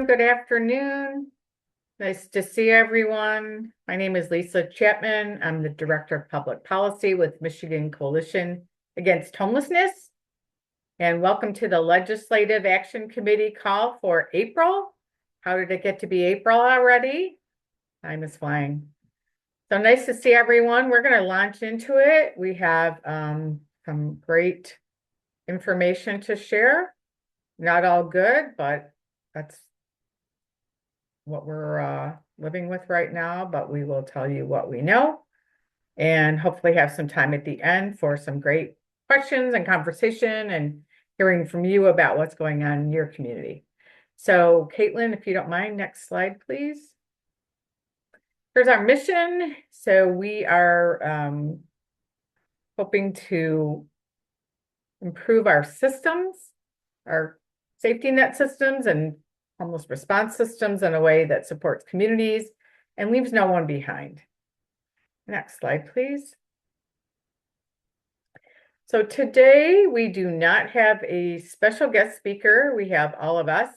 everyone. Good afternoon. Nice to see everyone. My name is Lisa Chapman. I'm the Director of Public Policy with Michigan Coalition Against Homelessness. And welcome to the Legislative Action Committee call for April. How did it get to be April already? Time is flying. So nice to see everyone. We're going to launch into it. We have some great information to share. Not all good, but that's what we're living with right now, but we will tell you what we know and hopefully have some time at the end for some great questions and conversation and hearing from you about what's going on in your community. So Caitlin, if you don't mind, next slide, please. Here's our mission. So we are hoping to improve our systems, our safety net systems and homeless response systems in a way that supports communities and leaves no one behind. Next slide, please. So today we do not have a special guest speaker. We have all of us,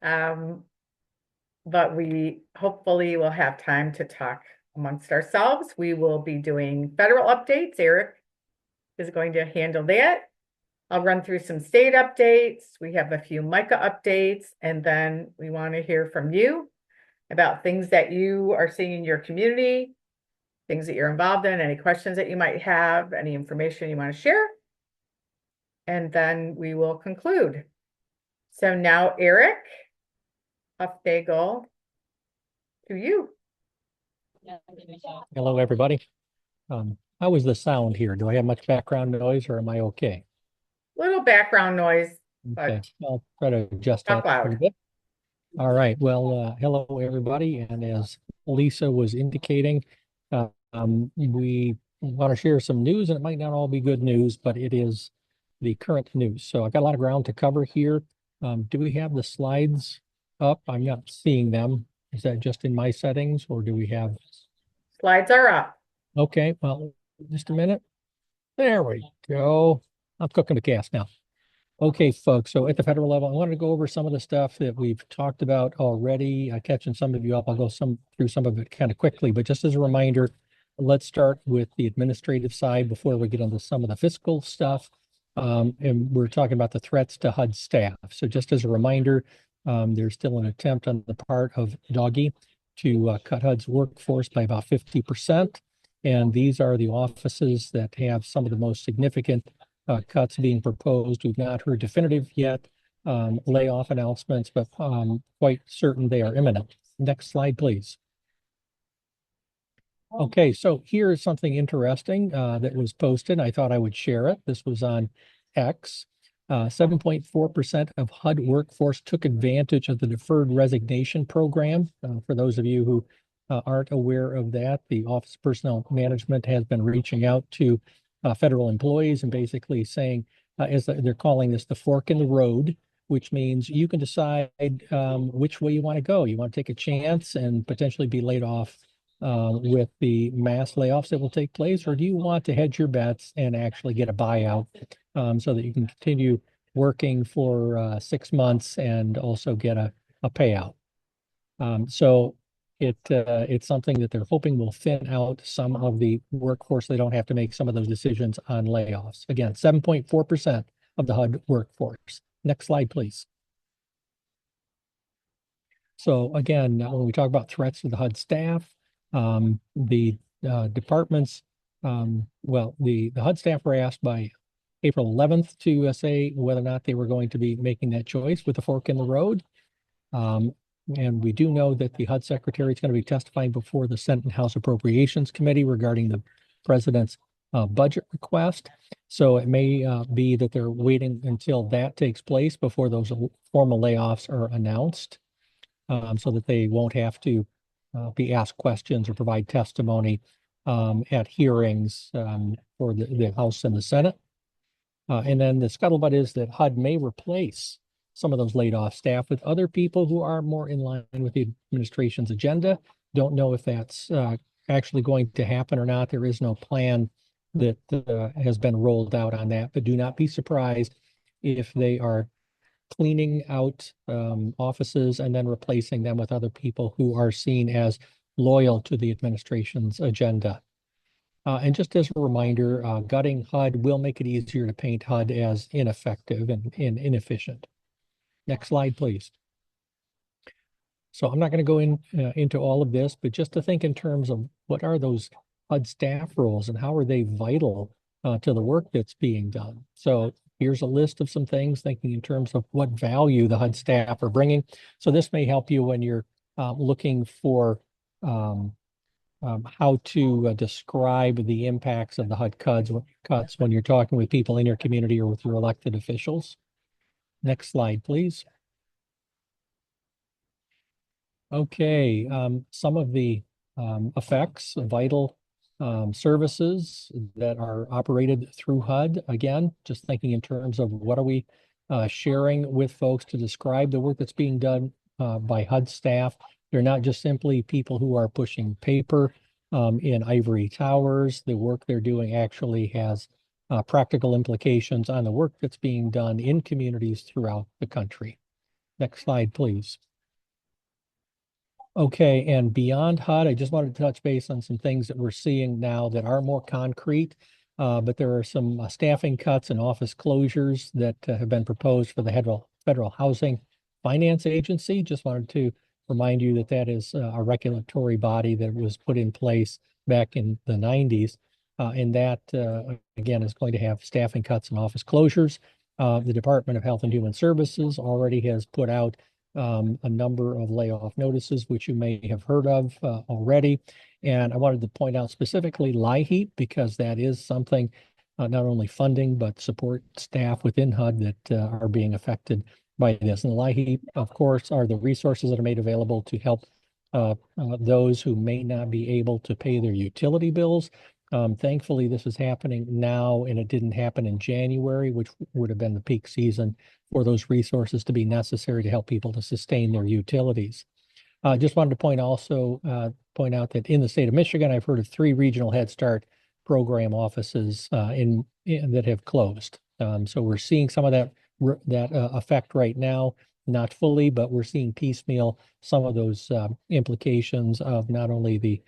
but we hopefully will have time to talk amongst ourselves. We will be doing federal updates. Eric is going to handle that. I'll run through some state updates. We have a few MICA updates, and then we want to hear from you about things that you are seeing in your community, things that you're involved in, any questions that you might have, any information you want to share. And then we will conclude. So now, Eric, Huffnagel, to you. Hello, everybody. How is the sound here? Do I have much background noise or am I okay? Little background noise. Okay, I'll try to adjust Talk that a loud. little bit. All right. Well, hello, everybody. And as Lisa was indicating, we want to share some news, and it might not all be good news, but it is the current news. So I've got a lot of ground to cover here. Do we have the slides up? I'm not seeing them. Is that just in my settings, or do we have? Slides are up. Okay, well, just a minute. There we go. I'm cooking with gas now. Okay, folks. So at the federal level, I wanted to go over some of the stuff that we've talked about already. Catching some of you up. I'll go through some of it kind of quickly, but just as a reminder, let's start with the administrative side before we get into some of the fiscal stuff. And we're talking about the threats to HUD staff. So just as a reminder, there's still an attempt on the part of Doggy to cut HUD's workforce by about 50%. And these are the offices that have some of the most significant cuts being proposed. We've not heard definitive yet layoff announcements, but quite certain they are imminent. Next slide, please. Okay, so here is something interesting that was posted. I thought I would share it. This was on X. 7.4% of HUD workforce took advantage of the deferred resignation program. For those of you who aren't aware of that, the Office of Personnel Management has been reaching out to federal employees and basically saying, as they're calling this the fork in the road, which means you can decide which way you want to go. You want to take a chance and potentially be laid off with the mass layoffs that will take place, or do you want to hedge your bets and actually get a buyout so that you can continue working for 6 months and also get a payout? So it's something that they're hoping will thin out some of the workforce. They don't have to make some of those decisions on layoffs. Again, 7.4% of the HUD workforce. Next slide, please. So again, when we talk about threats to the HUD staff, the departments, the HUD staff were asked by April 11th to say whether or not they were going to be making that choice with the fork in the road. And we do know that the HUD secretary is going to be testifying before the Senate and House Appropriations Committee regarding the president's budget request. So it may be that they're waiting until that takes place before those formal layoffs are announced, so that they won't have to be asked questions or provide testimony at hearings for the House and the Senate. And then the scuttlebutt is that HUD may replace some of those laid off staff with other people who are more in line with the administration's agenda. Don't know if that's actually going to happen or not. There is no plan that has been rolled out on that, but do not be surprised if they are cleaning out offices and then replacing them with other people who are seen as loyal to the administration's agenda. And just as a reminder, gutting HUD will make it easier to paint HUD as ineffective and inefficient. Next slide, please. So I'm not going to go into all of this, but just to think in terms of what are those HUD staff roles and how are they vital to the work that's being done. So here's a list of some things, thinking in terms of what value the HUD staff are bringing. So this may help you when you're looking for how to describe the impacts of the HUD cuts when you're talking with people in your community or with your elected officials. Next slide, please. Okay, some of the effects, vital services that are operated through HUD. Again, just thinking in terms of what are we sharing with folks to describe the work that's being done by HUD staff. They're not just simply people who are pushing paper in ivory towers. The work they're doing actually has practical implications on the work that's being done in communities throughout the country. Next slide, please. Okay, and beyond HUD, I just wanted to touch base on some things that we're seeing now that are more concrete, but there are some staffing cuts and office closures that have been proposed for the Federal Housing Finance Agency. Just wanted to remind you that that is a regulatory body that was put in place back in the 90s, and that, again, is going to have staffing cuts and office closures. The Department of Health and Human Services already has put out a number of layoff notices, which you may have heard of already. And I wanted to point out specifically LIHEAP, because that is something, not only funding, but support staff within HUD that are being affected by this. And the LIHEAP, of course, are the resources that are made available to help those who may not be able to pay their utility bills. Thankfully, this is happening now, and it didn't happen in January, which would have been the peak season for those resources to be necessary to help people to sustain their utilities. Just wanted to point out that in the state of Michigan, I've heard of 3 regional Head Start program offices that have closed. So we're seeing some of that effect right now, not fully, but we're seeing piecemeal some of those implications of not only the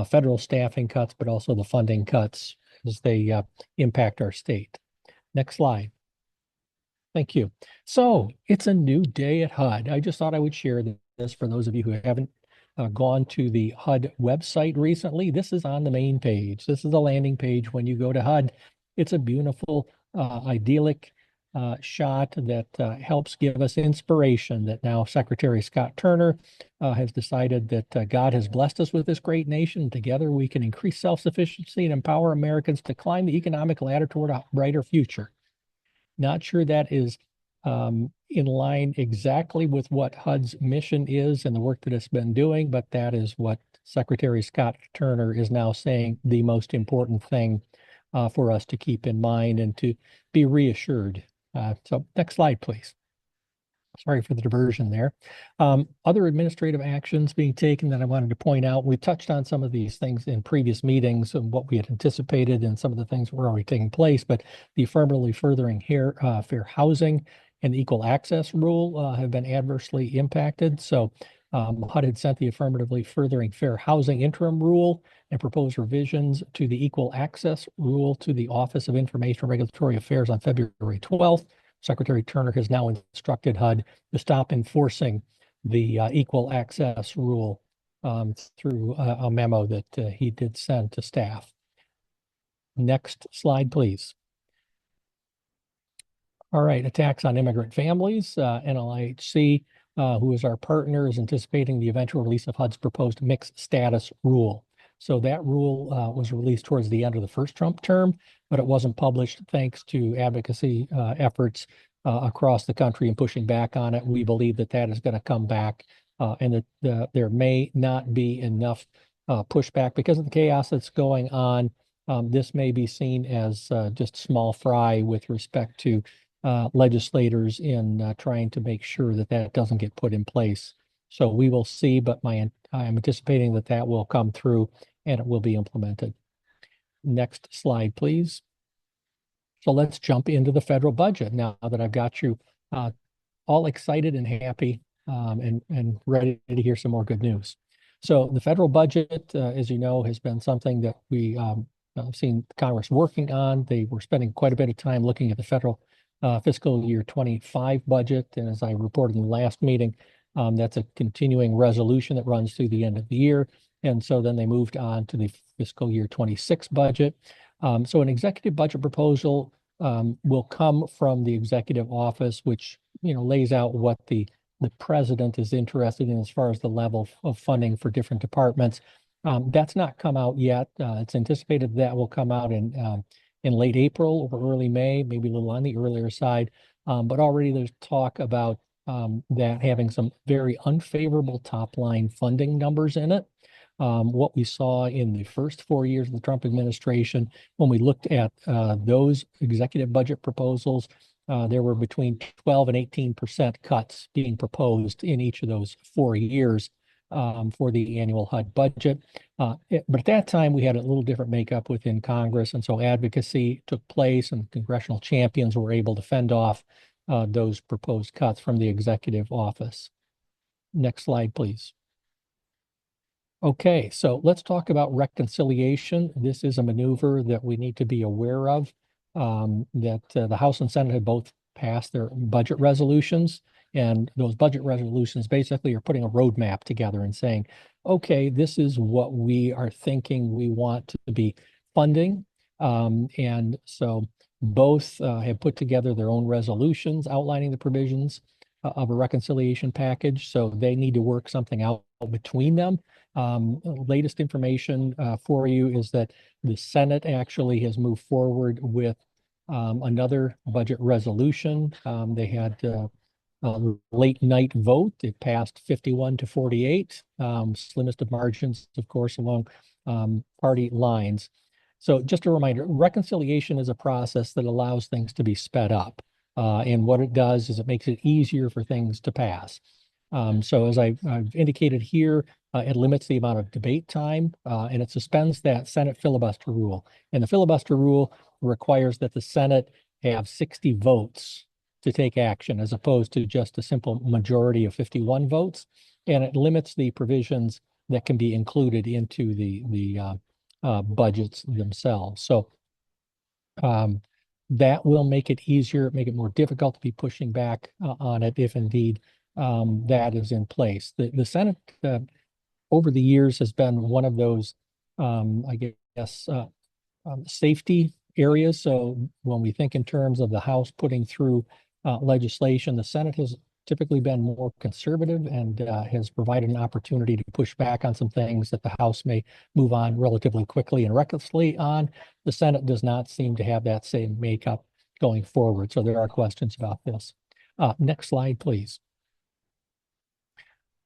federal staffing cuts, but also the funding cuts as they impact our state. Next slide. Thank you. So it's a new day at HUD. I just thought I would share this for those of you who haven't gone to the HUD website recently. This is on the main page. This is the landing page when you go to HUD. It's a beautiful, idyllic shot that helps give us inspiration that now Secretary Scott Turner has decided that God has blessed us with this great nation. Together we can increase self-sufficiency and empower Americans to climb the economic ladder toward a brighter future. Not sure that is in line exactly with what HUD's mission is and the work that it's been doing, but that is what Secretary Scott Turner is now saying the most important thing for us to keep in mind and to be reassured. So next slide, please. Sorry for the diversion there. Other administrative actions being taken that I wanted to point out. We touched on some of these things in previous meetings and what we had anticipated and some of the things that were already taking place, but the affirmatively furthering fair housing and the equal access rule have been adversely impacted. So HUD had sent the affirmatively furthering fair housing interim rule and proposed revisions to the equal access rule to the Office of Information and Regulatory Affairs on February 12th. Secretary Turner has now instructed HUD to stop enforcing the equal access rule through a memo that he did send to staff. Next slide, please. All right, attacks on immigrant families. NLIHC, who is our partner, is anticipating the eventual release of HUD's proposed mixed status rule. So that rule was released towards the end of the first Trump term, but it wasn't published thanks to advocacy efforts across the country and pushing back on it. We believe that that is going to come back and that there may not be enough pushback because of the chaos that's going on. This may be seen as just small fry with respect to legislators in trying to make sure that that doesn't get put in place. So we will see, but I'm anticipating that that will come through and it will be implemented. Next slide, please. So let's jump into the federal budget now that I've got you all excited and happy and ready to hear some more good news. So the federal budget, as you know, has been something that we have seen Congress working on. They were spending quite a bit of time looking at the federal fiscal year 25 budget. And as I reported in the last meeting, that's a continuing resolution that runs through the end of the year. And so then they moved on to the fiscal year 26 budget. So an executive budget proposal will come from the executive office, which lays out what the president is interested in as far as the level of funding for different departments. That's not come out yet. It's anticipated that will come out in late April or early May, maybe a little on the earlier side. But already there's talk about that having some very unfavorable top line funding numbers in it. What we saw in the first 4 years of the Trump administration, when we looked at those executive budget proposals, there were between 12 and 18% cuts being proposed in each of those 4 years for the annual HUD budget. But at that time, we had a little different makeup within Congress. And so advocacy took place and congressional champions were able to fend off those proposed cuts from the executive office. Next slide, please. Okay, so let's talk about reconciliation. This is a maneuver that we need to be aware of, that the House and Senate have both passed their budget resolutions. And those budget resolutions basically are putting a roadmap together and saying, okay, this is what we are thinking we want to be funding. And so both have put together their own resolutions outlining the provisions of a reconciliation package. So they need to work something out between them. Latest information for you is that the Senate actually has moved forward with another budget resolution. They had a late night vote. It passed 51-48, slimmest of margins, of course, along party lines. So just a reminder, reconciliation is a process that allows things to be sped up. And what it does is it makes it easier for things to pass. So as I've indicated here, it limits the amount of debate time and it suspends that Senate filibuster rule. And the filibuster rule requires that the Senate have 60 votes to take action as opposed to just a simple majority of 51 votes. And it limits the provisions that can be included into the budgets themselves. So that will make it easier, make it more difficult to be pushing back on it if indeed that is in place. The Senate over the years has been one of those, I guess, safety areas. So when we think in terms of the House putting through legislation, the Senate has typically been more conservative and has provided an opportunity to push back on some things that the House may move on relatively quickly and recklessly on. The Senate does not seem to have that same makeup going forward. So there are questions about this. Next slide, please.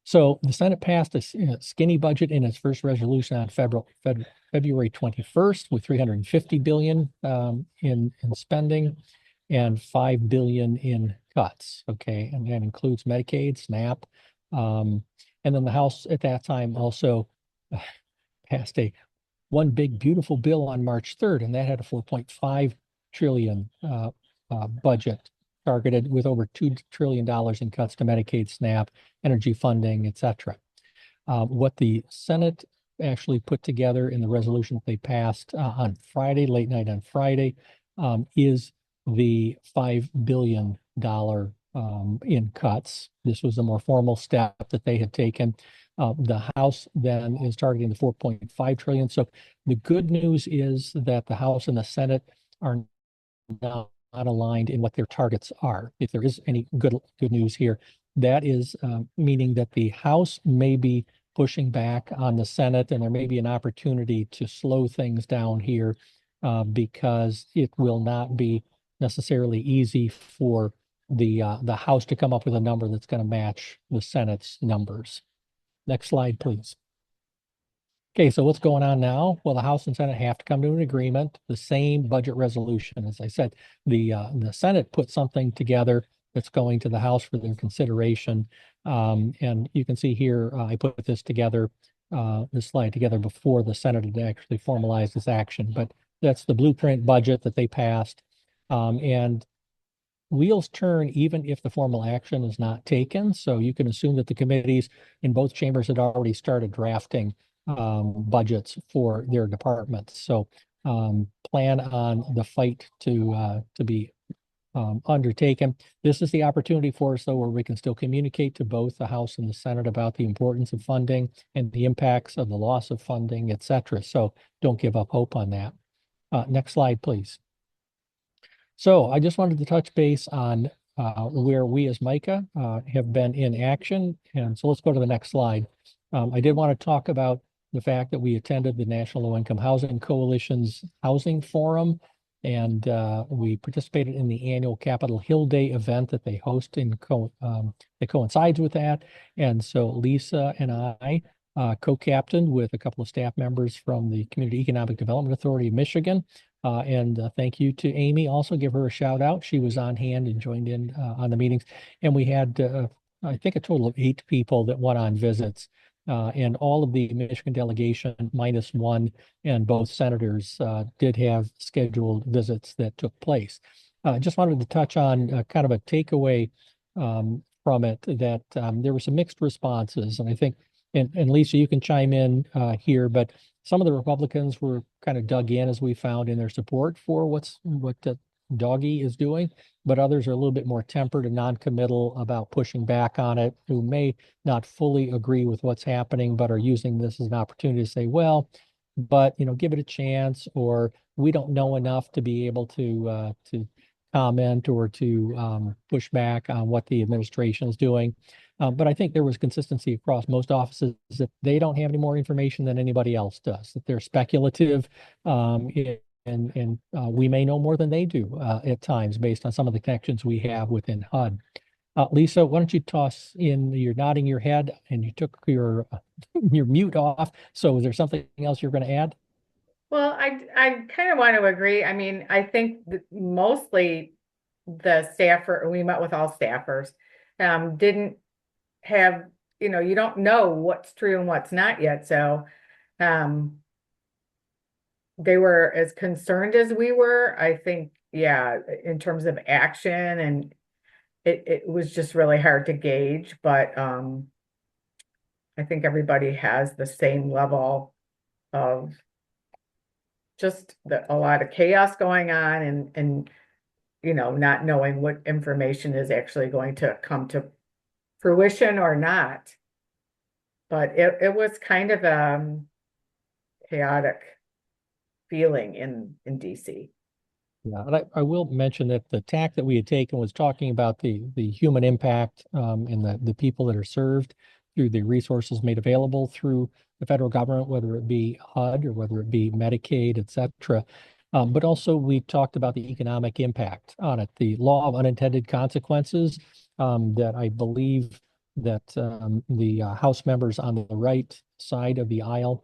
So the Senate passed a skinny budget in its first resolution on February 21st with $350 billion in spending and $5 billion in cuts. Okay, and that includes Medicaid, SNAP, and then the House at that time also passed a one big beautiful bill on March 3rd, and that had a 4.5 trillion budget targeted with over $2 trillion in cuts to Medicaid, SNAP, energy funding, et cetera. What the Senate actually put together in the resolution that they passed on Friday, late night on Friday, is the $5 billion in cuts. This was a more formal step that they had taken. The House then is targeting the 4.5 trillion. So the good news is that the House and the Senate are not aligned in what their targets are. If there is any good news here, that is meaning that the House may be pushing back on the Senate, and there may be an opportunity to slow things down here because it will not be necessarily easy for the House to come up with a number that's going to match the Senate's numbers. Next slide, please. Okay, so what's going on now? Well, the House and Senate have to come to an agreement, the same budget resolution. As I said, the Senate put something together that's going to the House for their consideration. And you can see here, I put this together, this slide together before the Senate had actually formalized this action. But that's the blueprint budget that they passed. And wheels turn even if the formal action is not taken. So you can assume that the committees in both chambers had already started drafting budgets for their departments. So plan on the fight to be undertaken. This is the opportunity for us, though, where we can still communicate to both the House and the Senate about the importance of funding and the impacts of the loss of funding, et cetera. So don't give up hope on that. Next slide, please. So I just wanted to touch base on where we as MICA have been in action. And so let's go to the next slide. I did want to talk about the fact that we attended the National Low Income Housing Coalition's Housing Forum, and we participated in the annual Capitol Hill Day event that they host that coincides with that. And so Lisa and I co-captained with a couple of staff members from the Community Economic Development Authority of Michigan. Thank you to Amy. Also give her a shout out. She was on hand and joined in on the meetings. And we had, I think, a total of 8 people that went on visits. And all of the Michigan delegation minus one and both senators did have scheduled visits that took place. Just wanted to touch on kind of a takeaway from it that there were some mixed responses. And I think, and Lisa, you can chime in here, but some of the Republicans were kind of dug in, as we found, in their support for what Doggy is doing, but others are a little bit more tempered and non-committal about pushing back on it, who may not fully agree with what's happening, but are using this as an opportunity to say, well, but give it a chance, or we don't know enough to be able to comment or to push back on what the administration is doing. But I think there was consistency across most offices that they don't have any more information than anybody else does, that they're speculative, and we may know more than they do at times based on some of the connections we have within HUD. Lisa, why don't you toss in, you're nodding your head and you took your mute off. So is there something else you're going to add? Well, I kind of want to agree. I mean, I think that mostly the staffer, we met with all staffers, didn't have, you don't know what's true and what's not yet. So they were as concerned as we were, I think, yeah, in terms of action, and it was just really hard to gauge, but I think everybody has the same level of just a lot of chaos going on, and not knowing what information is actually going to come to fruition or not. But it was kind of chaotic feeling in DC. Yeah, and I will mention that the tack that we had taken was talking about the human impact and the people that are served through the resources made available through the federal government, whether it be HUD or whether it be Medicaid, et cetera. But also we talked about the economic impact on it, the law of unintended consequences that I believe that the House members on the right side of the aisle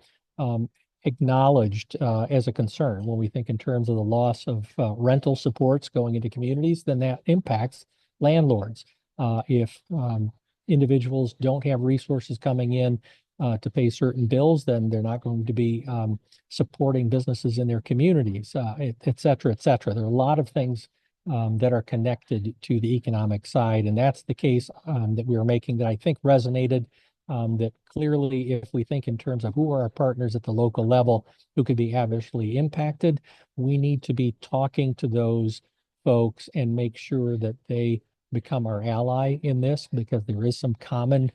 acknowledged as a concern. When we think in terms of the loss of rental supports going into communities, then that impacts landlords. If individuals don't have resources coming in to pay certain bills, then they're not going to be supporting businesses in their communities, et cetera, et cetera. There are a lot of things that are connected to the economic side, and that's the case that we were making that I think resonated. That clearly, if we think in terms of who are our partners at the local level who could be adversely impacted, we need to be talking to those folks and make sure that they become our ally in this, because there is some common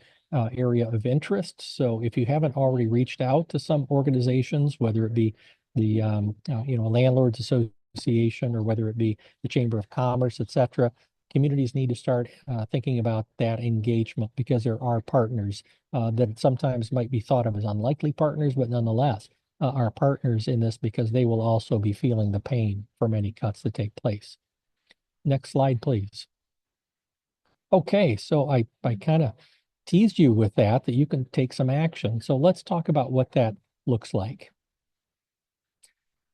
area of interest. So if you haven't already reached out to some organizations, whether it be the Landlords Association or whether it be the Chamber of Commerce, et cetera, communities need to start thinking about that engagement, because there are partners that sometimes might be thought of as unlikely partners, but nonetheless are partners in this, because they will also be feeling the pain from any cuts that take place. Next slide, please. Okay, so I kind of teased you with that you can take some action. So let's talk about what that looks like.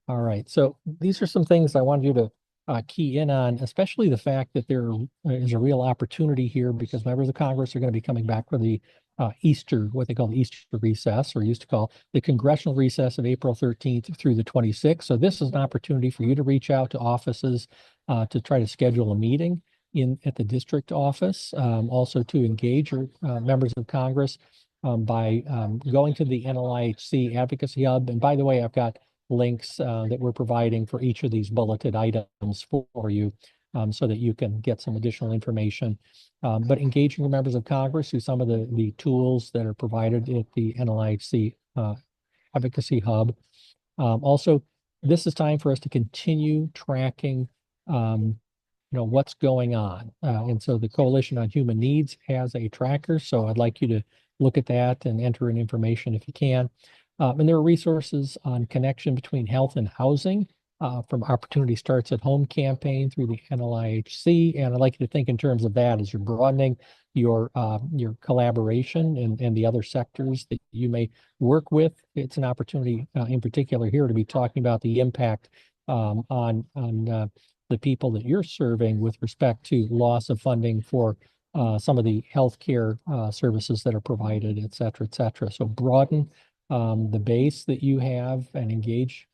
All right, so these are some things I wanted you to key in on, especially the fact that there is a real opportunity here, because members of Congress are going to be coming back for the Easter, what they call the Easter recess, or used to call the congressional recess of April 13th through the 26th. So this is an opportunity for you to reach out to offices to try to schedule a meeting. at the district office, also to engage your members of Congress by going to the NLIHC Advocacy Hub. And by the way, I've got links that we're providing for each of these bulleted items for you so that you can get some additional information. But engaging your members of Congress through some of the tools that are provided at the NLIHC Advocacy Hub. Also, this is time for us to continue tracking what's going on. And so the Coalition on Human Needs has a tracker. So I'd like you to look at that and enter in information if you can. And there are resources on connection between health and housing from Opportunity Starts at Home campaign through the NLIHC. And I'd like you to think in terms of that as you're broadening your collaboration and the other sectors that you may work with. It's an opportunity in particular here to be talking about the impact on the people that you're serving with respect to loss of funding for some of the healthcare services that are provided, et cetera, et cetera. So broaden the base that you have and engage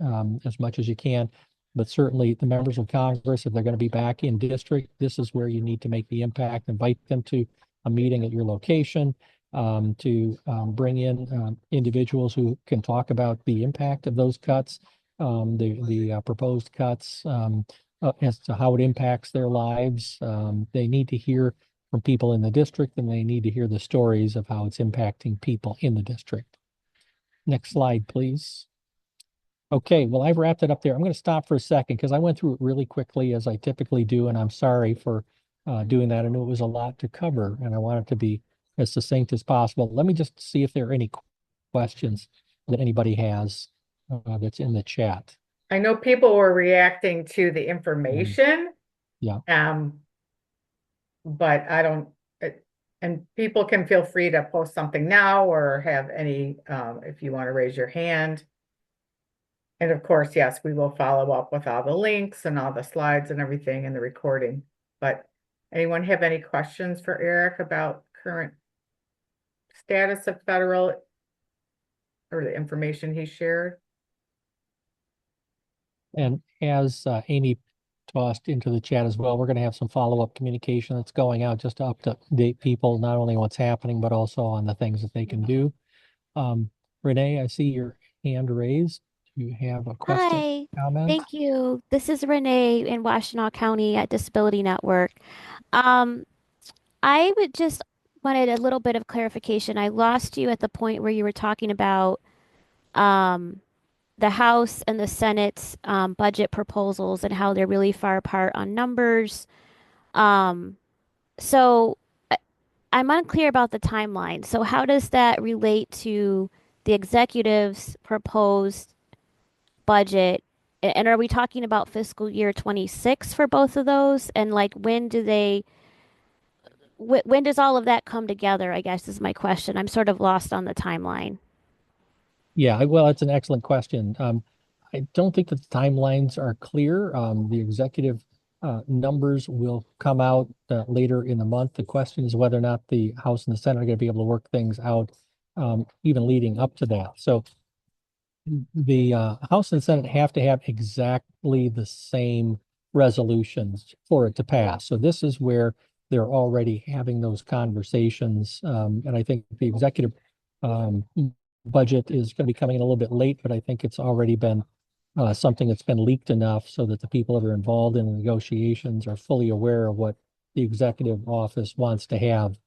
as much as you can. But certainly the members of Congress, if they're going to be back in district, this is where you need to make the impact. Invite them to a meeting at your location to bring in individuals who can talk about the impact of those cuts, the proposed cuts, as to how it impacts their lives. They need to hear from people in the district, and they need to hear the stories of how it's impacting people in the district. Next slide, please. Okay, well, I've wrapped it up there. I'm going to stop for a second because I went through it really quickly as I typically do, and I'm sorry for doing that. I knew it was a lot to cover, and I wanted to be as succinct as possible. Let me just see if there are any questions that anybody has that's in the chat. I know people were reacting to the information. Yeah. But I don't, and people can feel free to post something now or have any, if you want to raise your hand. And of course, yes, we will follow up with all the links and all the slides and everything in the recording. But anyone have any questions for Eric about current status of federal or the information he shared? And as Amy tossed into the chat as well, we're going to have some follow-up communication that's going out just to update people, not only what's happening, but also on the things that they can do. Renee, I see your hand raised. Do you have a question? Hi, Comment? thank you. This is Renee in Washtenaw County at Disability Network. I would just wanted a little bit of clarification. I lost you at the point where you were talking about the House and the Senate's budget proposals and how they're really far apart on numbers. So I'm unclear about the timeline. So how does that relate to the executive's proposed budget? And are we talking about fiscal year 26 for both of those? And like when does all of that come together, I guess is my question. I'm sort of lost on the timeline. Yeah, well, it's an excellent question. I don't think that the timelines are clear. The executive numbers will come out later in the month. The question is whether or not the House and the Senate are going to be able to work things out even leading up to that. So the House and Senate have to have exactly the same resolutions for it to pass. So this is where they're already having those conversations. And I think the executive budget is going to be coming in a little bit late, but I think it's already been something that's been leaked enough so that the people that are involved in the negotiations are fully aware of what the executive office wants to have.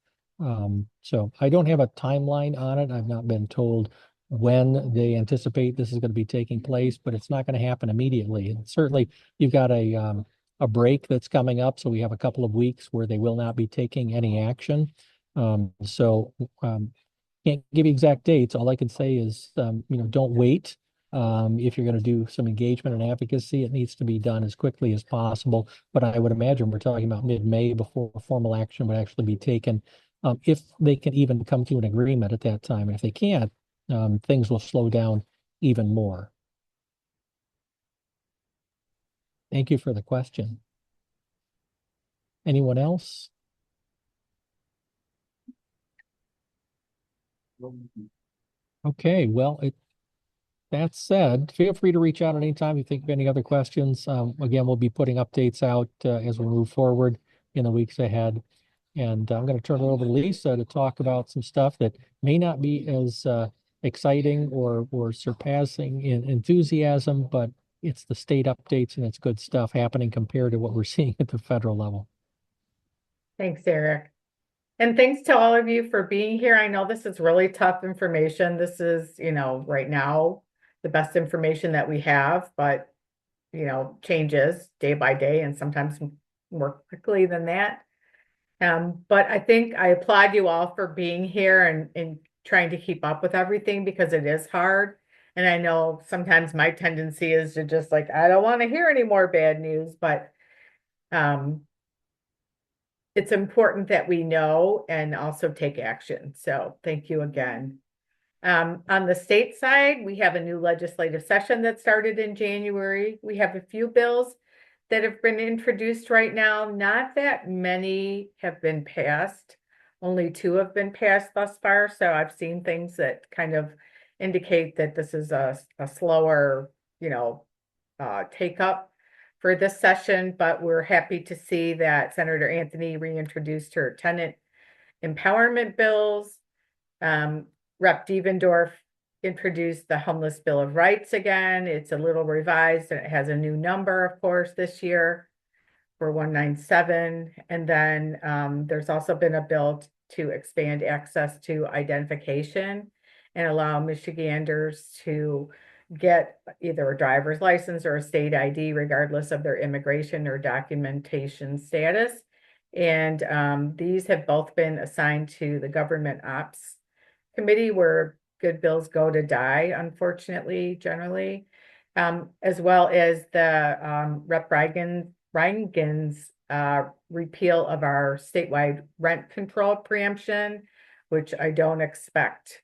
So I don't have a timeline on it. I've not been told when they anticipate this is going to be taking place, but it's not going to happen immediately. And certainly you've got a break that's coming up. So we have a couple of weeks where they will not be taking any action. Can't give you exact dates. All I can say is, don't wait. If you're going to do some engagement and advocacy, it needs to be done as quickly as possible. But I would imagine we're talking about mid-May before formal action would actually be taken. If they can even come to an agreement at that time. If they can't, things will slow down even more. Thank you for the question. Anyone else? Okay, well, that said, feel free to reach out at any time if you think of any other questions. Again, we'll be putting updates out as we move forward. in the weeks ahead. And I'm going to turn it over to Lisa to talk about some stuff that may not be as exciting or surpassing in enthusiasm, but it's the state updates and it's good stuff happening compared to what we're seeing at the federal level. Thanks, Eric. And thanks to all of you for being here. I know this is really tough information. This is, right now, the best information that we have, but, changes day by day and sometimes more quickly than that. But I think I applaud you all for being here and trying to keep up with everything because it is hard. And I know sometimes my tendency is to just like, I don't want to hear any more bad news, but it's important that we know and also take action. So thank you again. On the state side, we have a new legislative session that started in January. We have a few bills that have been introduced right now. Not that many have been passed. Only 2 have been passed thus far. So I've seen things that kind of indicate that this is a slower, take up for this session, but we're happy to see that Senator Anthony reintroduced her tenant empowerment bills. Rep. Devendorf introduced the Homeless Bill of Rights again. It's a little revised and it has a new number, of course, this year for 197. And then there's also been a bill to expand access to identification and allow Michiganders to get either a driver's license or a state ID, regardless of their immigration or documentation status. And these have both been assigned to the Government Ops Committee, where good bills go to die, unfortunately, generally, as well as the Rep. Reagan's repeal of our statewide rent control preemption, which I don't expect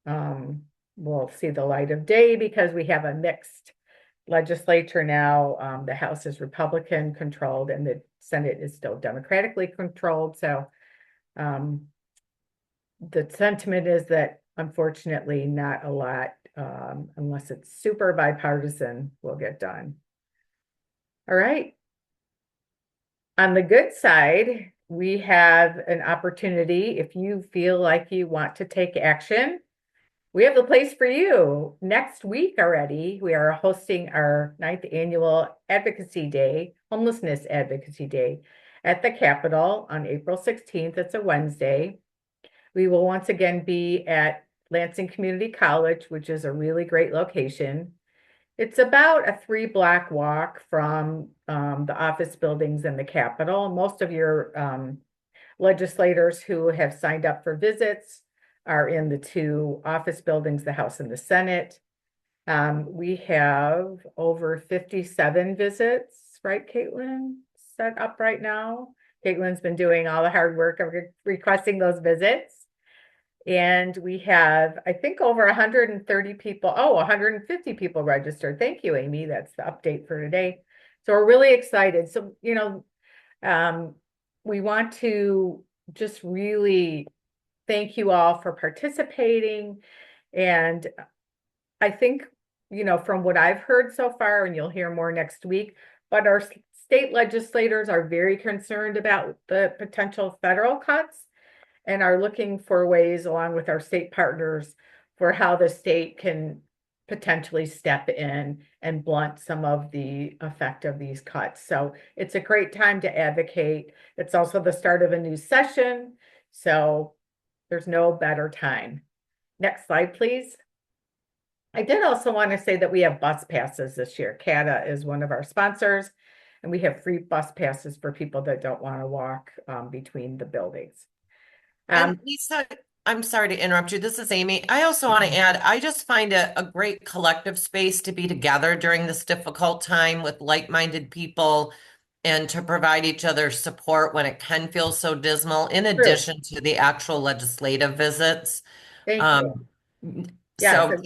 will see the light of day because we have a mixed legislature now. The House is Republican controlled and the Senate is still democratically controlled. So the sentiment is that unfortunately not a lot, unless it's super bipartisan, will get done. All right. On the good side, we have an opportunity. If you feel like you want to take action, we have the place for you. Next week already, we are hosting our 9th annual Advocacy Day, Homelessness Advocacy Day at the Capitol on April 16th. It's a Wednesday. We will once again be at Lansing Community College, which is a really great location. It's about a 3-block walk from the office buildings in the Capitol. Most of your legislators who have signed up for visits are in the 2 office buildings, the House and the Senate. We have over 57 visits, right, Caitlin, set up right now. Caitlin's been doing all the hard work of requesting those visits. And we have, I think, over 130 people. 150 people registered. Thank you, Amy. That's the update for today. So we're really excited. So, we want to just really thank you all for participating. And I think, from what I've heard so far, and you'll hear more next week, but our state legislators are very concerned about the potential federal cuts and are looking for ways, along with our state partners, for how the state can potentially step in and blunt some of the effect of these cuts. So it's a great time to advocate. It's also the start of a new session, so there's no better time. Next slide, please. I did also want to say that we have bus passes this year. CATA is one of our sponsors, and we have free bus passes for people that don't want to walk between the buildings. And Lisa, I'm sorry to interrupt you. This is Amy. I also want to add, I just find it a great collective space to be together during this difficult time with like-minded people and to provide each other support when it can feel so dismal, in addition to the actual legislative visits. Thank you. So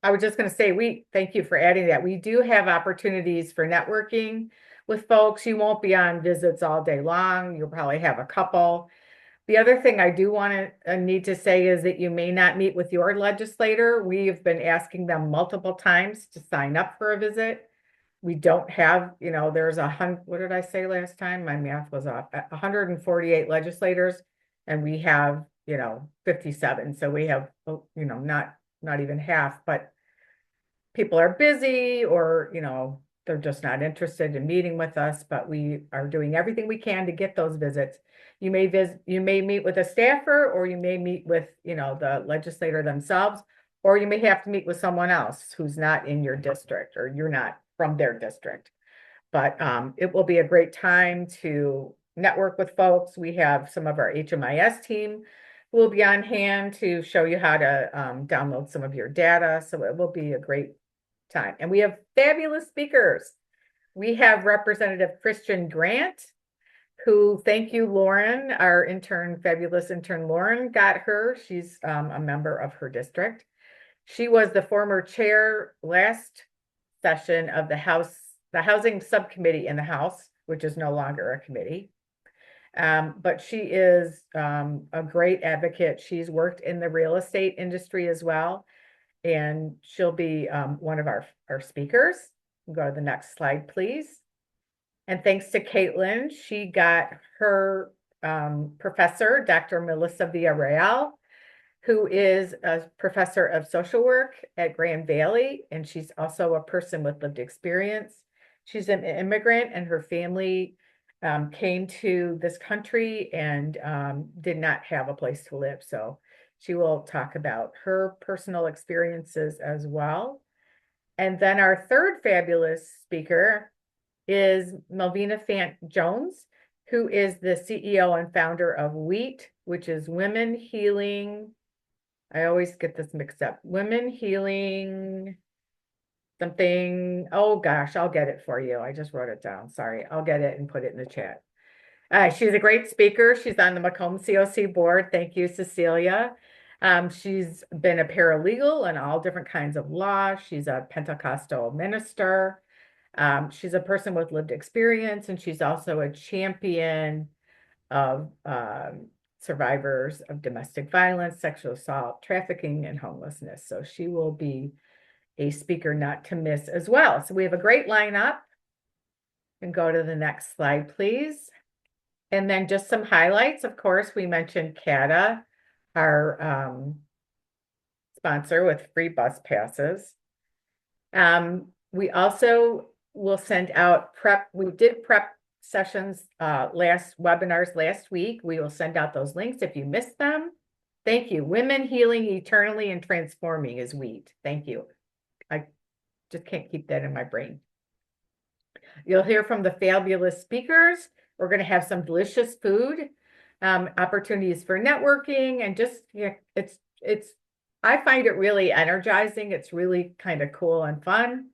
I was just going to say, thank you for adding that. We do have opportunities for networking with folks. You won't be on visits all day long. You'll probably have a couple. The other thing I do need to say is that you may not meet with your legislator. We have been asking them multiple times to sign up for a visit. We don't have, there's what did I say last time? My math was off. 148 legislators, and we have, 57. So we have, not even half, but people are busy or, they're just not interested in meeting with us, but we are doing everything we can to get those visits. You may meet with a staffer, or you may meet with, the legislator themselves, or you may have to meet with someone else who's not in your district, or you're not from their district. But it will be a great time to network with folks. We have some of our HMIS team who will be on hand to show you how to download some of your data. So it will be a great time. And we have fabulous speakers. We have Representative Christian Grant, who, thank you, Lauren, our intern, fabulous intern Lauren got her. She's a member of her district. She was the former chair last session of the housing subcommittee in the House, which is no longer a committee. But she is a great advocate. She's worked in the real estate industry as well, and she'll be one of our speakers. Go to the next slide, please. And thanks to Caitlin, she got her professor, Dr. Melissa Villarreal, who is a professor of social work at Grand Valley, and she's also a person with lived experience. She's an immigrant, and her family came to this country and did not have a place to live. So she will talk about her personal experiences as well. And then our third fabulous speaker is Melvina Fant Jones, who is the CEO and founder of WHEAT, which is Women Healing. I always get this mixed up. Women Healing something. Oh gosh, I'll get it for you. I just wrote it down. Sorry. I'll get it and put it in the chat. She's a great speaker. She's on the Macomb COC board. Thank you, Cecilia. She's been a paralegal in all different kinds of law. She's a Pentecostal minister. She's a person with lived experience, and she's also a champion of survivors of domestic violence, sexual assault, trafficking, and homelessness. So she will be a speaker not to miss as well. So we have a great lineup. And go to the next slide, please. And then just some highlights. Of course, we mentioned CATA, our sponsor with free bus passes. We also will send out prep. We did prep sessions, webinars last week. We will send out those links if you missed them. Thank you. Women Healing Eternally and Transforming is WHEAT. Thank you. I just can't keep that in my brain. You'll hear from the fabulous speakers. We're going to have some delicious food, opportunities for networking, and just, I find it really energizing. It's really kind of cool and fun.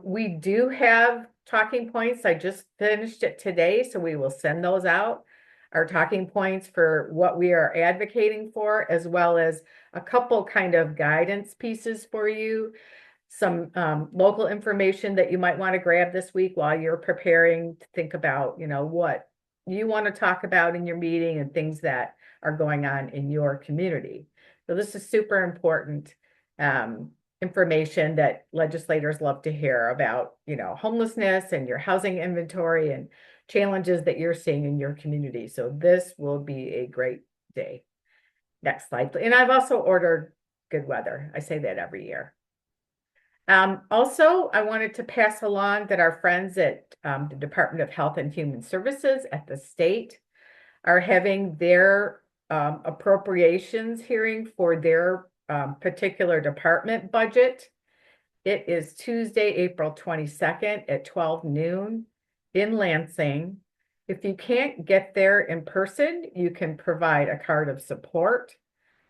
We do have talking points. I just finished it today, so we will send those out. Our talking points for what we are advocating for, as well as a couple kind of guidance pieces for you. Some local information that you might want to grab this week while you're preparing to think about, what you want to talk about in your meeting and things that are going on in your community. So this is super important information that legislators love to hear about, homelessness and your housing inventory and challenges that you're seeing in your community. So this will be a great day. Next slide, please. And I've also ordered good weather. I say that every year. Also, I wanted to pass along that our friends at the Department of Health and Human Services at the state are having their appropriations hearing for their particular department budget. It is Tuesday, April 22nd at 12 noon in Lansing. If you can't get there in person, you can provide a card of support.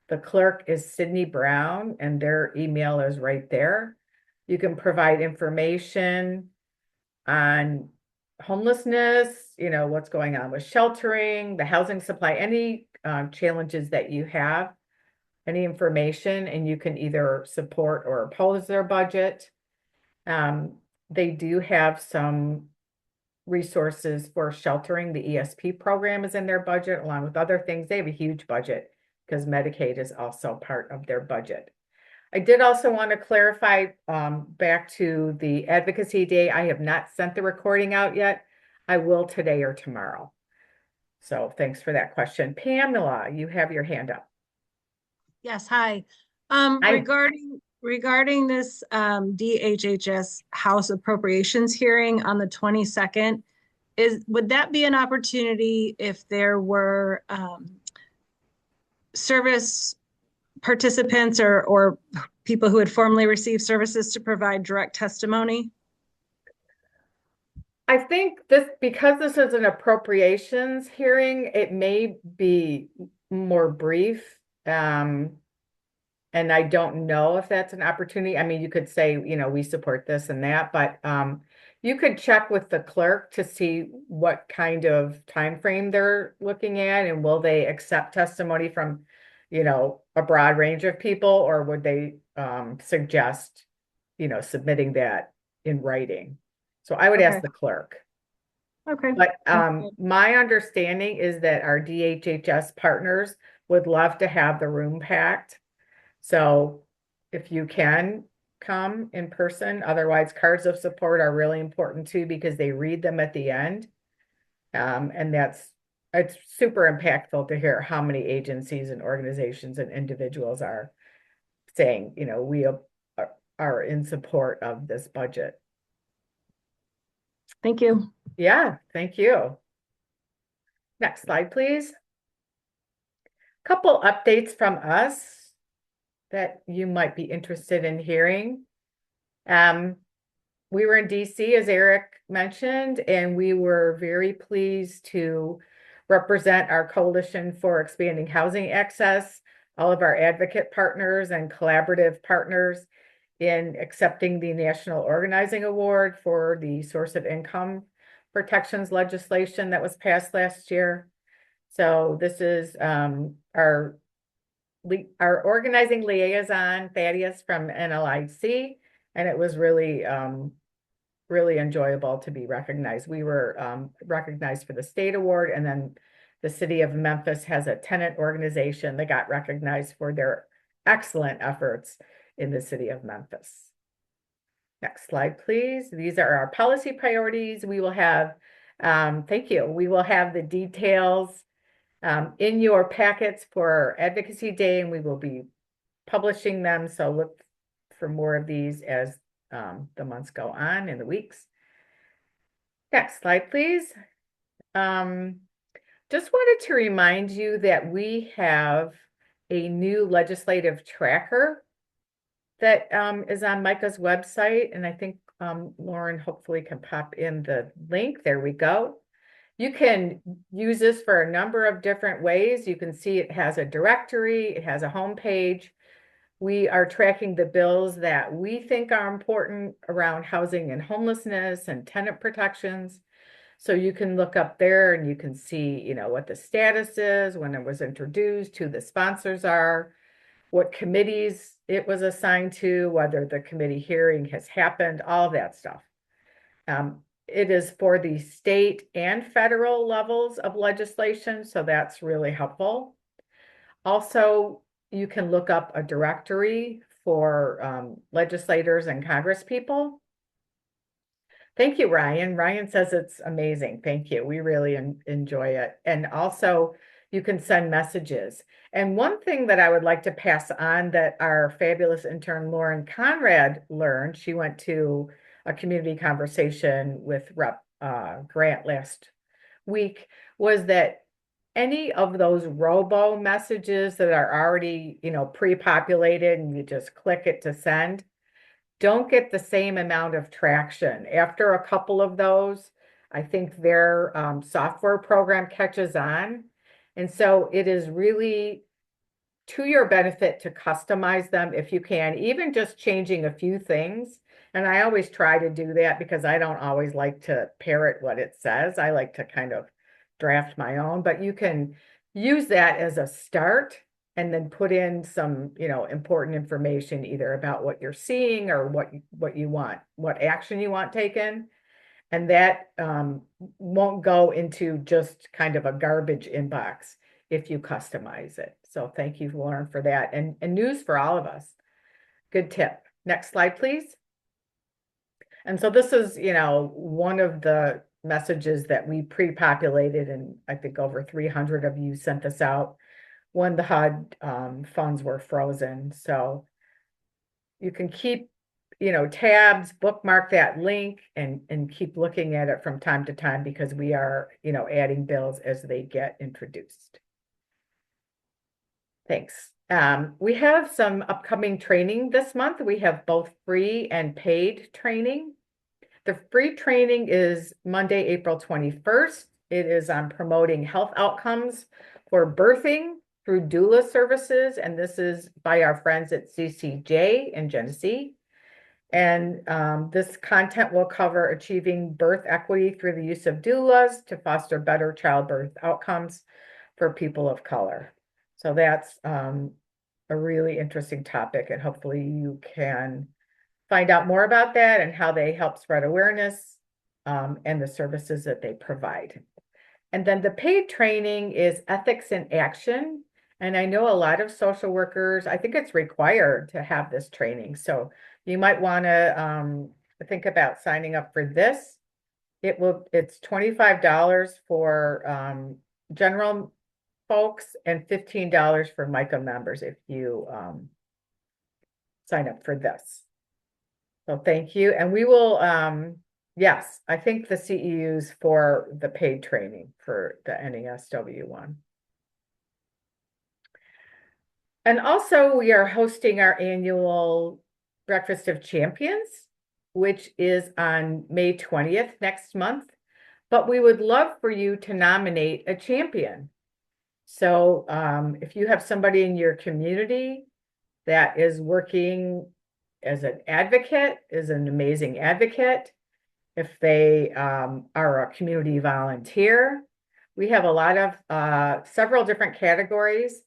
The clerk is Sydney Brown, and their email is right there. You can provide information on homelessness, what's going on with sheltering, the housing supply, any challenges that you have, any information, and you can either support or oppose their budget. They do have some resources for sheltering. The ESP program is in their budget, along with other things. They have a huge budget because Medicaid is also part of their budget. I did also want to clarify, back to the advocacy day. I have not sent the recording out yet. I will today or tomorrow. So thanks for that question. Pamela, you have your hand up. Yes, hi. Hi. Regarding this DHHS House Appropriations hearing on the 22nd, would that be an opportunity if there were service participants or people who had formerly received services to provide direct testimony? I think because this is an appropriations hearing, it may be more brief. And I don't know if that's an opportunity. I mean, you could say, we support this and that, but you could check with the clerk to see what kind of time frame they're looking at, and will they accept testimony from, a broad range of people, or would they suggest, submitting that in writing? So I would ask the clerk. Okay. But my understanding is that our DHHS partners would love to have the room packed. So if you can come in person, otherwise cards of support are really important too, because they read them at the end. And it's super impactful to hear how many agencies and organizations and individuals are saying, we are in support of this budget. Thank you. Yeah, thank you. Next slide, please. Couple updates from us that you might be interested in hearing. We were in DC, as Eric mentioned, and we were very pleased to represent our Coalition for Expanding Housing Access, all of our advocate partners and collaborative partners in accepting the National Organizing Award for the source of income protections legislation that was passed last year. So this is our organizing liaison, Thaddeus from NLIC, and it was really, really enjoyable to be recognized. We were recognized for the state award, and then the city of Memphis has a tenant organization that got recognized for their excellent efforts in the city of Memphis. Next slide, please. These are our policy priorities. We will have, thank you. We will have the details in your packets for Advocacy Day, and we will be publishing them. So look for more of these as the months go on and the weeks. Next slide, please. Just wanted to remind you that we have a new legislative tracker that is on Micah's website, and I think Lauren hopefully can pop in the link. There we go. You can use this for a number of different ways. You can see it has a directory, it has a homepage. We are tracking the bills that we think are important around housing and homelessness and tenant protections. So you can look up there and you can see, what the status is, when it was introduced, who the sponsors are, what committees it was assigned to, whether the committee hearing has happened, all of that stuff. It is for the state and federal levels of legislation, so that's really helpful. Also, you can look up a directory for legislators and congresspeople. Thank you, Ryan. Ryan says it's amazing. Thank you. We really enjoy it. And also, you can send messages. And one thing that I would like to pass on that our fabulous intern Lauren Conrad learned, she went to a community conversation with Rep. Grant last week, was that any of those robo messages that are already, pre-populated and you just click it to send, don't get the same amount of traction. After a couple of those, I think their software program catches on. And so it is really to your benefit to customize them if you can, even just changing a few things. And I always try to do that because I don't always like to parrot what it says. I like to kind of draft my own, but you can use that as a start and then put in some, important information either about what you're seeing or what you want, what action you want taken. And that won't go into just kind of a garbage inbox if you customize it. So thank you, Lauren, for that. And news for all of us. good tip. Next slide, please. And so this is, one of the messages that we pre-populated, and I think over 300 of you sent this out when the HUD funds were frozen. So you can keep, tabs, bookmark that link and keep looking at it from time to time because we are, adding bills as they get introduced. Thanks. We have some upcoming training this month. We have both free and paid training. The free training is Monday, April 21st. It is on promoting health outcomes for birthing through doula services, and this is by our friends at CCJ in Genesee. And this content will cover achieving birth equity through the use of doulas to foster better childbirth outcomes for people of color. So that's a really interesting topic, and hopefully you can find out more about that and how they help spread awareness and the services that they provide. And then the paid training is ethics in action. And I know a lot of social workers, I think it's required to have this training. So you might want to think about signing up for this. It's $25 for general folks and $15 for MICA members if you sign up for this. So thank you. And we will, yes, I think the CEUs for the paid training for the NASW one. And also we are hosting our annual Breakfast of Champions, which is on May 20th next month. But we would love for you to nominate a champion. So if you have somebody in your community that is working as an advocate, is an amazing advocate, if they are a community volunteer, we have a lot of several different categories,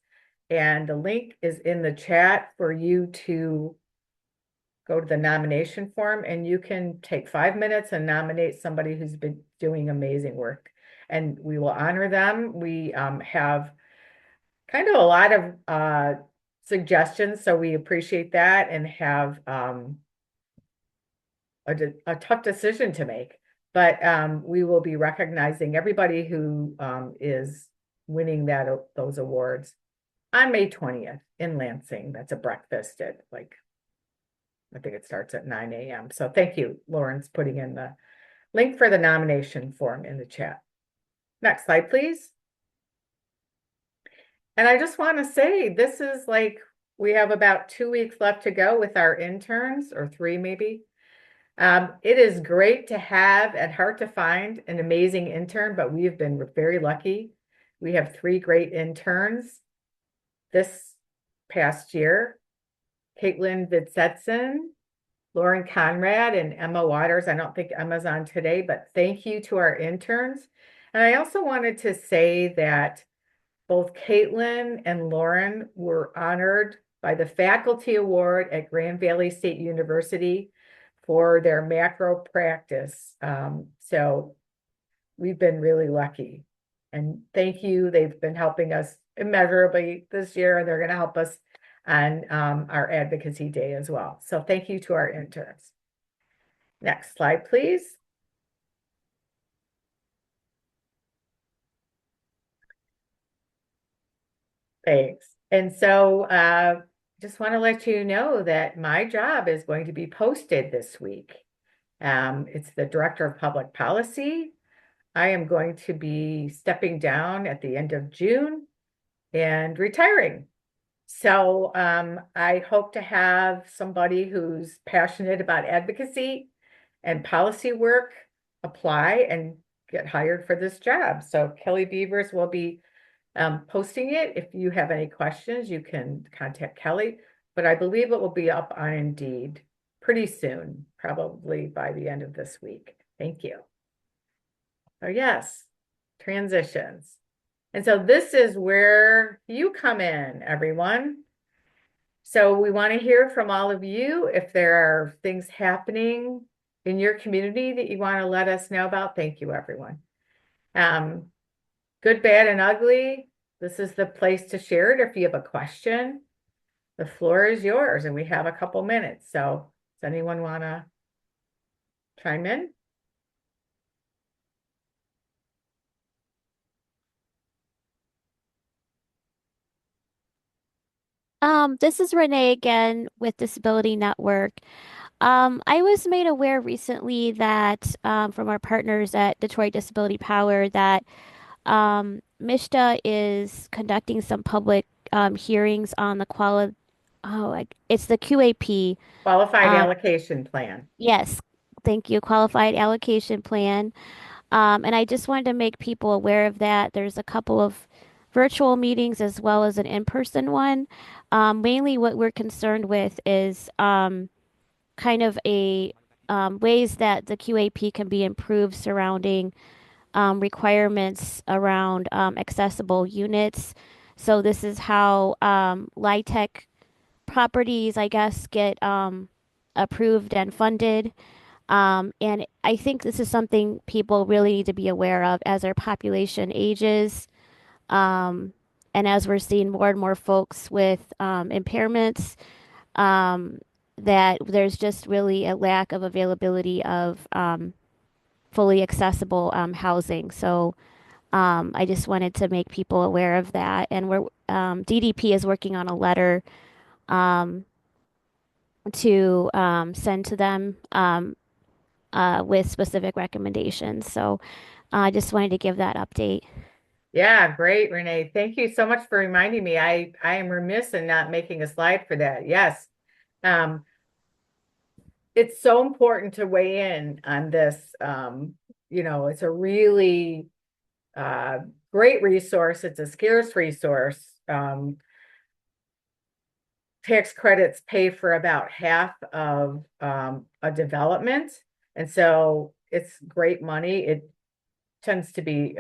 and the link is in the chat for you to go to the nomination form, and you can take 5 minutes and nominate somebody who's been doing amazing work, and we will honor them. We have kind of a lot of suggestions, so we appreciate that and have a tough decision to make. But we will be recognizing everybody who is winning those awards on May 20th in Lansing. That's a breakfast at I think it starts at 9 a.m. So thank you, Lauren's putting in the link for the nomination form in the chat. Next slide, please. And I just want to say, this is we have about 2 weeks left to go with our interns, or 3 maybe. It is great to have and hard to find an amazing intern, but we've been very lucky. We have 3 great interns this past year. Caitlin Vidsetson, Lauren Conrad, and Emma Waters. I don't think Emma's on today, but thank you to our interns. And I also wanted to say that both Caitlin and Lauren were honored by the Faculty Award at Grand Valley State University for their macro practice. So we've been really lucky. And thank you. They've been helping us immeasurably this year, and they're going to help us on our Advocacy Day as well. So thank you to our interns. Next slide, please. Thanks. And so just want to let you know that my job is going to be posted this week. It's the Director of Public Policy. I am going to be stepping down at the end of June and retiring. So I hope to have somebody who's passionate about advocacy and policy work apply and get hired for this job. So Kelly Beavers will be posting it. If you have any questions, you can contact Kelly, but I believe it will be up on Indeed pretty soon, probably by the end of this week. Thank you. So yes, transitions. And so this is where you come in, everyone. So we want to hear from all of you. If there are things happening in your community that you want to let us know about, thank you, everyone. Good, bad, and ugly. This is the place to share it if you have a question. the floor is yours, and we have a couple minutes. So does anyone want to chime in? This is Renee again with Disability Network. I was made aware recently that from our partners at Detroit Disability Power that MISTA is conducting some public hearings on the it's the QAP. Qualified Um, allocation plan. yes, thank you, Qualified Allocation Plan. And I just wanted to make people aware of that. There's a couple of virtual meetings as well as an in-person one. Mainly what we're concerned with is kind of a ways that the QAP can be improved surrounding requirements around accessible units. So this is how LIHTC properties, I guess, get approved and funded. And I think this is something people really need to be aware of as our population ages. Um, and as we're seeing more and more folks with impairments, um, that there's just really a lack of availability of fully accessible housing. So I just wanted to make people aware of that. And DDP is working on a letter um, to send to them with specific recommendations. So I just wanted to give that update. Yeah, great, Renee. Thank you so much for reminding me. I am remiss in not making a slide for that. Yes. It's so important to weigh in on this. It's a really great resource. It's a scarce resource. Tax credits pay for about half of a development. And so it's great money. It tends to be,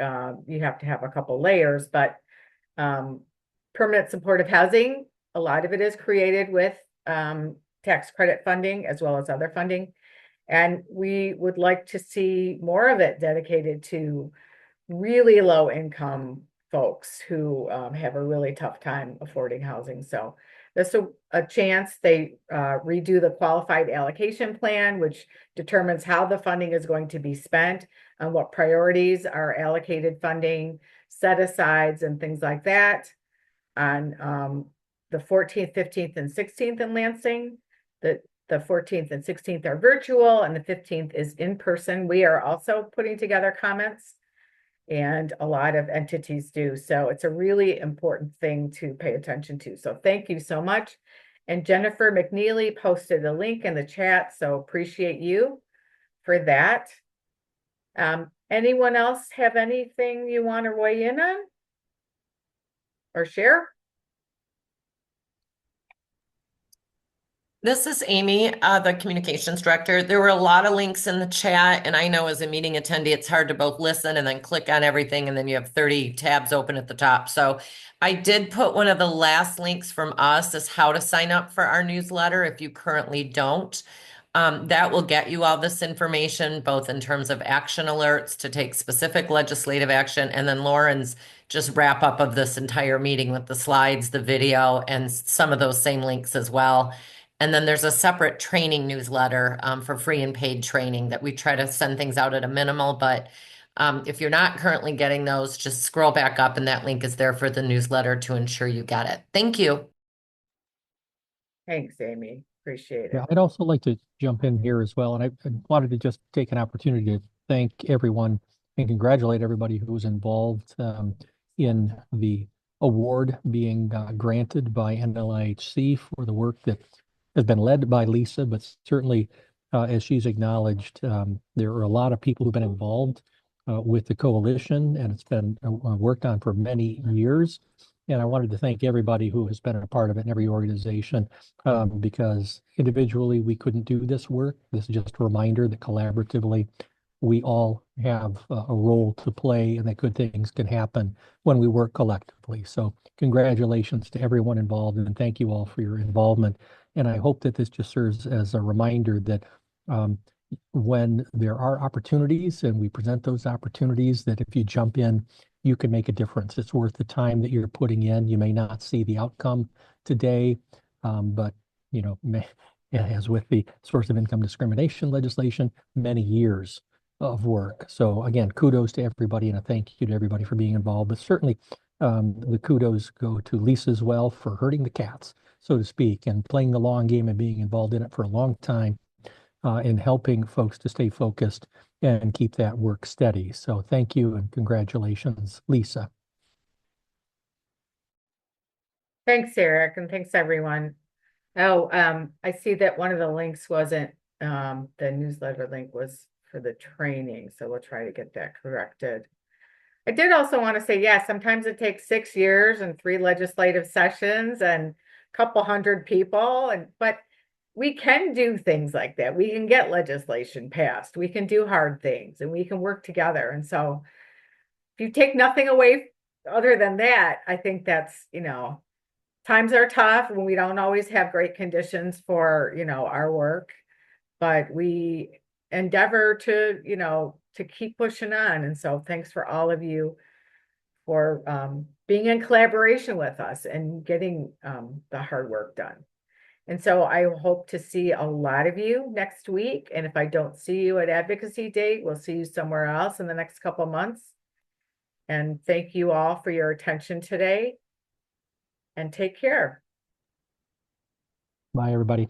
you have to have a couple layers, but permanent supportive housing, a lot of it is created with tax credit funding as well as other funding. And we would like to see more of it dedicated to really low income folks who have a really tough time affording housing. So this is a chance. They redo the qualified allocation plan, which determines how the funding is going to be spent and what priorities are allocated funding, set asides, and things like that. On the 14th, 15th, and 16th in Lansing. The 14th and 16th are virtual, and the 15th is in person. We are also putting together comments, and a lot of entities do. So it's a really important thing to pay attention to. So thank you so much. And Jennifer McNeely posted a link in the chat, so appreciate you for that. Anyone else have anything you want to weigh in on or share? This is Amy, the communications director. There were a lot of links in the chat, and I know as a meeting attendee, it's hard to both listen and then click on everything, and then you have 30 tabs open at the top. So I did put one of the last links from us as how to sign up for our newsletter if you currently don't. That will get you all this information, both in terms of action alerts to take specific legislative action, and then Lauren's just wrap up of this entire meeting with the slides, the video, and some of those same links as well. And then there's a separate training newsletter for free and paid training that we try to send things out at a minimal. But if you're not currently getting those, just scroll back up and that link is there for the newsletter to ensure you get it. Thank you. Thanks, Amy. Appreciate Yeah, it. I'd also like to jump in here as well. And I wanted to just take an opportunity to thank everyone and congratulate everybody who was involved in the award being granted by NLIHC for the work that has been led by Lisa, but certainly, as she's acknowledged, there are a lot of people who've been involved with the coalition, and it's been worked on for many years. And I wanted to thank everybody who has been a part of it in every organization, because individually we couldn't do this work. This is just a reminder that collaboratively we all have a role to play and that good things can happen when we work collectively. So congratulations to everyone involved, and thank you all for your involvement. And I hope that this just serves as a reminder that when there are opportunities and we present those opportunities, that if you jump in, you can make a difference. It's worth the time that you're putting in. You may not see the outcome today, But, you know, as with the source of income discrimination legislation, many years of work. So again, kudos to everybody and a thank you to everybody for being involved. But certainly the kudos go to Lisa as well for herding the cats, so to speak, and playing the long game and being involved in it for a long time in helping folks to stay focused and keep that work steady. So thank you and congratulations, Lisa. Thanks, Eric, and thanks, everyone. Oh, I see that one of the links wasn't, the newsletter link was for the training, so we'll try to get that corrected. I did also want to say, yeah, sometimes it takes 6 years and 3 legislative sessions and a couple hundred people, but we can do things like that. We can get legislation passed. We can do hard things and we can work together. And so if you take nothing away other than that, I think that's, you know, times are tough when we don't always have great conditions for, you know, our work, but we endeavor to, you know, to keep pushing on. And so thanks for all of you for being in collaboration with us and getting the hard work done. And so I hope to see a lot of you next week. And if I don't see you at Advocacy Day, we'll see you somewhere else in the next couple of months. And thank you all for your attention today. And take care. Bye, everybody.